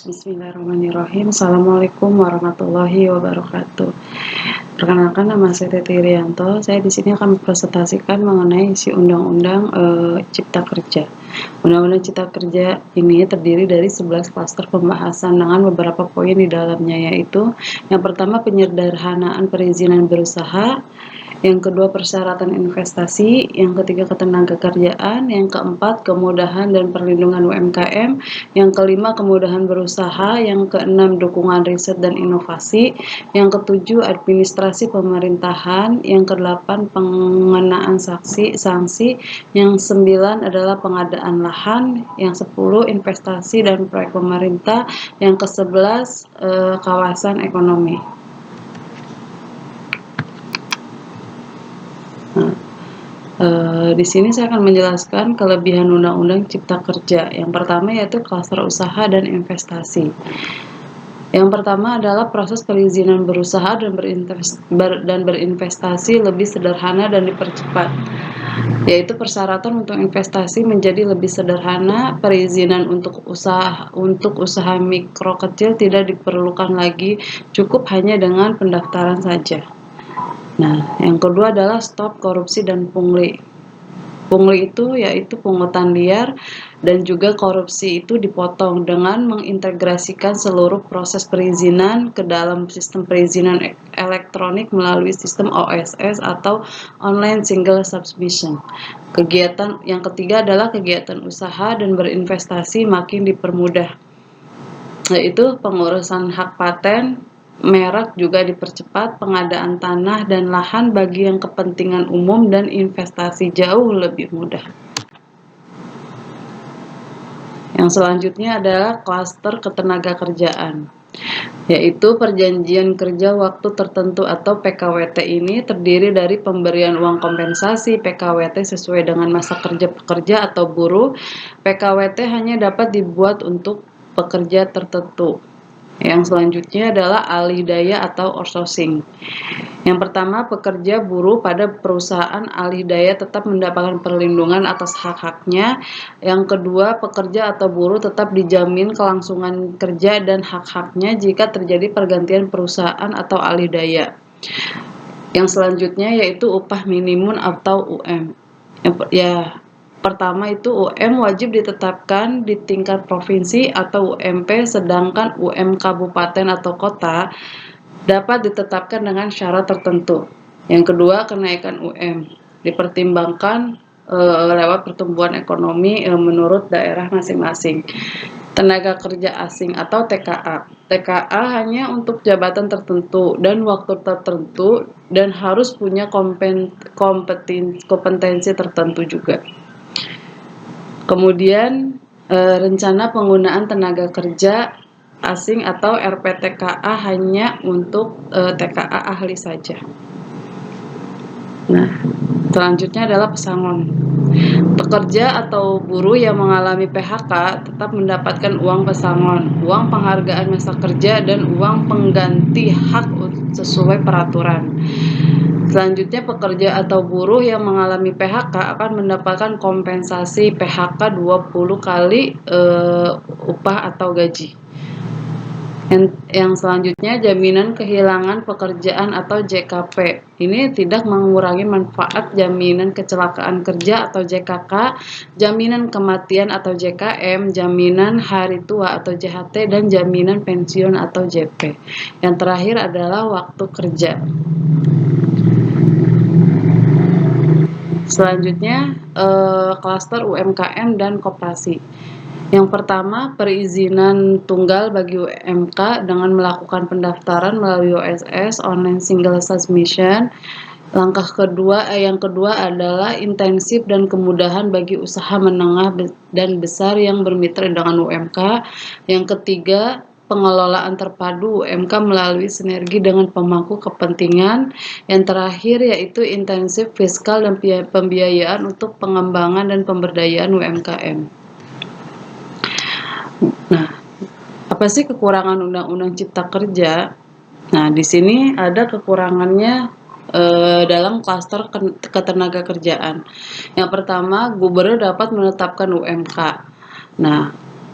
Bismillahirrahmanirrahim. Assalamualaikum warahmatullahi wabarakatuh. Perkenalkan, nama saya Titi Rianto. Saya di sini akan mempresentasikan mengenai isi Undang-Undang Cipta Kerja. Undang-Undang Cipta Kerja ini terdiri dari 11 klaster pembahasan dengan beberapa poin di dalamnya, yaitu yang pertama penyederhanaan perizinan berusaha, yang kedua persyaratan investasi, yang ketiga ketenagakerjaan, yang keempat kemudahan dan perlindungan UMKM, yang kelima kemudahan berusaha, yang keenam dukungan riset dan inovasi, yang ketujuh administrasi pemerintahan, yang kedelapan pengenaan sanksi, yang sembilan adalah pengadaan lahan, yang 10 investasi dan proyek pemerintah, yang ke-11 kawasan ekonomi. Di sini saya akan menjelaskan kelebihan Undang-Undang Cipta Kerja. Yang pertama yaitu klaster usaha dan investasi. Yang pertama adalah proses perizinan berusaha dan berinvestasi lebih sederhana dan dipercepat, yaitu persyaratan untuk investasi menjadi lebih sederhana, perizinan untuk usaha mikro kecil tidak diperlukan lagi, cukup hanya dengan pendaftaran saja. Nah, yang kedua adalah stop korupsi dan pungli. Pungli itu yaitu pungutan liar, dan juga korupsi itu dipotong dengan mengintegrasikan seluruh proses perizinan ke dalam sistem perizinan elektronik melalui sistem OSS atau Online Single Submission. Kegiatan yang ketiga adalah kegiatan usaha dan berinvestasi makin dipermudah, yaitu pengurusan hak paten, merek juga dipercepat, pengadaan tanah dan lahan bagi yang kepentingan umum dan investasi jauh lebih mudah. Yang selanjutnya adalah klaster ketenagakerjaan, yaitu perjanjian kerja waktu tertentu atau PKWT. Ini terdiri dari pemberian uang kompensasi PKWT sesuai dengan masa kerja pekerja atau buruh. PKWT hanya dapat dibuat untuk pekerja tertentu. Yang selanjutnya adalah alih daya atau outsourcing. Yang pertama, pekerja buruh pada perusahaan alih daya tetap mendapatkan perlindungan atas hak-haknya. Yang kedua, pekerja atau buruh tetap dijamin kelangsungan kerja dan hak-haknya jika terjadi pergantian perusahaan atau alih daya. Yang selanjutnya yaitu upah minimum atau UM. Pertama itu UM wajib ditetapkan di tingkat provinsi atau UMP, sedangkan UM kabupaten atau kota dapat ditetapkan dengan syarat tertentu. Yang kedua, kenaikan UM dipertimbangkan lewat pertumbuhan ekonomi menurut daerah masing-masing. Tenaga kerja asing atau TKA. TKA hanya untuk jabatan tertentu dan waktu tertentu dan harus punya kompetensi tertentu juga. Kemudian rencana penggunaan tenaga kerja asing atau RPTKA hanya untuk TKA ahli saja. Nah, selanjutnya adalah pesangon. Pekerja atau buruh yang mengalami PHK tetap mendapatkan uang pesangon, uang penghargaan masa kerja, dan uang pengganti hak sesuai peraturan. Selanjutnya, pekerja atau buruh yang mengalami PHK akan mendapatkan kompensasi PHK 20 kali upah atau gaji. Yang selanjutnya, jaminan kehilangan pekerjaan atau JKP. Ini tidak mengurangi manfaat jaminan kecelakaan kerja atau JKK, jaminan kematian atau JKM, jaminan hari tua atau JHT, dan jaminan pensiun atau JP. Yang terakhir adalah waktu kerja. Selanjutnya, klaster UMKM dan koperasi. Yang pertama, perizinan tunggal bagi UMK dengan melakukan pendaftaran melalui OSS (Online Single Submission). Yang kedua adalah intensif dan kemudahan bagi usaha menengah dan besar yang bermitra dengan UMK. Yang ketiga, pengelolaan terpadu UMK melalui sinergi dengan pemangku kepentingan. Yang terakhir yaitu intensif fiskal dan pembiayaan untuk pengembangan dan pemberdayaan UMKM. Nah, apa sih kekurangan Undang-Undang Cipta Kerja? Nah, di sini ada kekurangannya dalam klaster ketenagakerjaan. Yang pertama, gubernur dapat menetapkan UMK. Nah,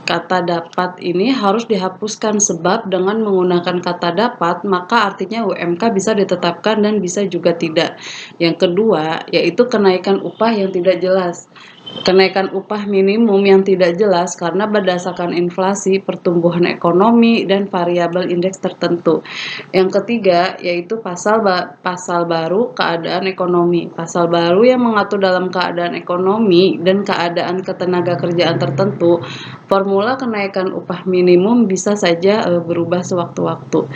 kata dapat ini harus dihapuskan sebab dengan menggunakan kata dapat maka artinya UMK bisa ditetapkan dan bisa juga tidak. Yang kedua yaitu kenaikan upah yang tidak jelas. Kenaikan upah minimum yang tidak jelas karena berdasarkan inflasi, pertumbuhan ekonomi, dan variabel indeks tertentu. Yang ketiga yaitu pasal baru keadaan ekonomi. Pasal baru yang mengatur dalam keadaan ekonomi dan keadaan ketenagakerjaan tertentu. Formula kenaikan upah minimum bisa saja berubah sewaktu-waktu.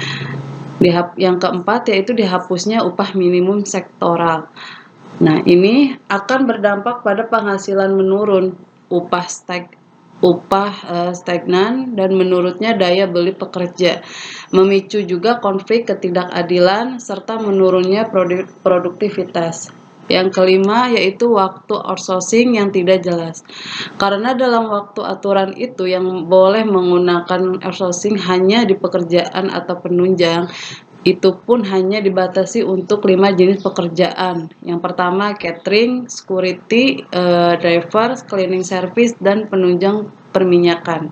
Yang keempat yaitu dihapusnya upah minimum sektoral. Nah, ini akan berdampak pada penghasilan menurun, upah stagnan, dan menurutnya daya beli pekerja. Memicu juga konflik ketidakadilan serta menurunnya produktivitas. Yang kelima yaitu waktu outsourcing yang tidak jelas. Karena dalam waktu aturan itu yang boleh menggunakan outsourcing hanya di pekerjaan atau penunjang, itu pun hanya dibatasi untuk 5 jenis pekerjaan. Yang pertama catering, security, driver, cleaning service, dan penunjang perminyakan.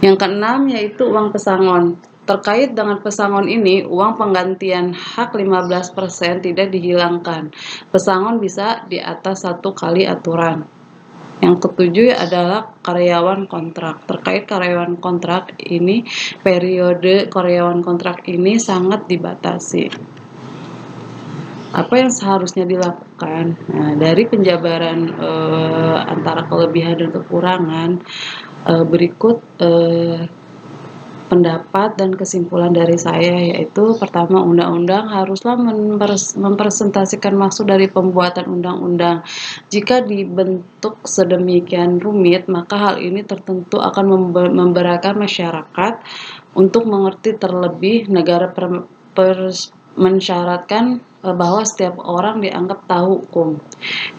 Yang keenam yaitu uang pesangon. Terkait dengan pesangon ini, uang penggantian hak 15% tidak dihilangkan. Pesangon bisa di atas 1 kali aturan. Yang ketujuh adalah karyawan kontrak. Terkait karyawan kontrak ini, periode karyawan kontrak ini sangat dibatasi. Apa yang seharusnya dilakukan? Nah, dari penjabaran antara kelebihan dan kekurangan, berikut pendapat dan kesimpulan dari saya yaitu pertama, undang-undang haruslah mempresentasikan maksud dari pembuatan undang-undang. Jika dibentuk sedemikian rumit, maka hal ini tertentu akan memberatkan masyarakat untuk mengerti. Terlebih negara mensyaratkan bahwa setiap orang dianggap tahu hukum.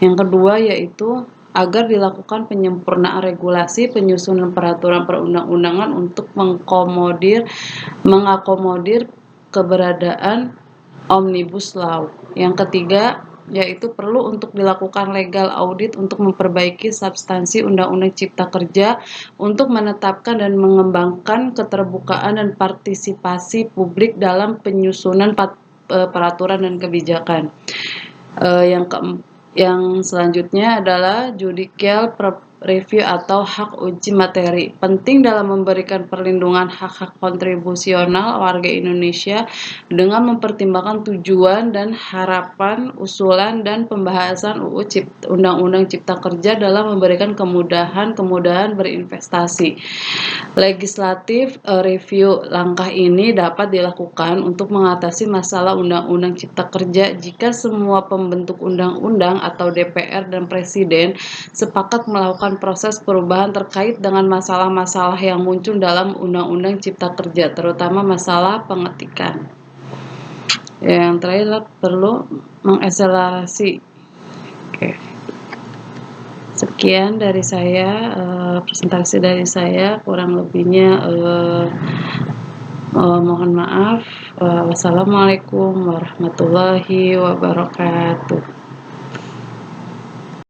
Yang kedua yaitu agar dilakukan penyempurnaan regulasi, penyusunan peraturan perundang-undangan untuk mengakomodir keberadaan Omnibus Law. Yang ketiga yaitu perlu untuk dilakukan legal audit untuk memperbaiki substansi Undang-Undang Cipta Kerja untuk menetapkan dan mengembangkan keterbukaan dan partisipasi publik dalam penyusunan peraturan dan kebijakan. Yang selanjutnya adalah judicial review atau hak uji materi. Penting dalam memberikan perlindungan hak-hak kontribusional warga Indonesia dengan mempertimbangkan tujuan dan harapan usulan dan pembahasan Undang-Undang Cipta Kerja dalam memberikan kemudahan berinvestasi. Legislatif review. Langkah ini dapat dilakukan untuk mengatasi masalah Undang-Undang Cipta Kerja jika semua pembentuk undang-undang atau DPR dan Presiden sepakat melakukan proses perubahan terkait dengan masalah-masalah yang muncul dalam Undang-Undang Cipta Kerja, terutama masalah pengetikan. Yang terakhir adalah perlu mengakselerasi. Sekian dari saya, presentasi dari saya, kurang lebihnya mohon maaf. Wassalamualaikum warahmatullahi wabarakatuh.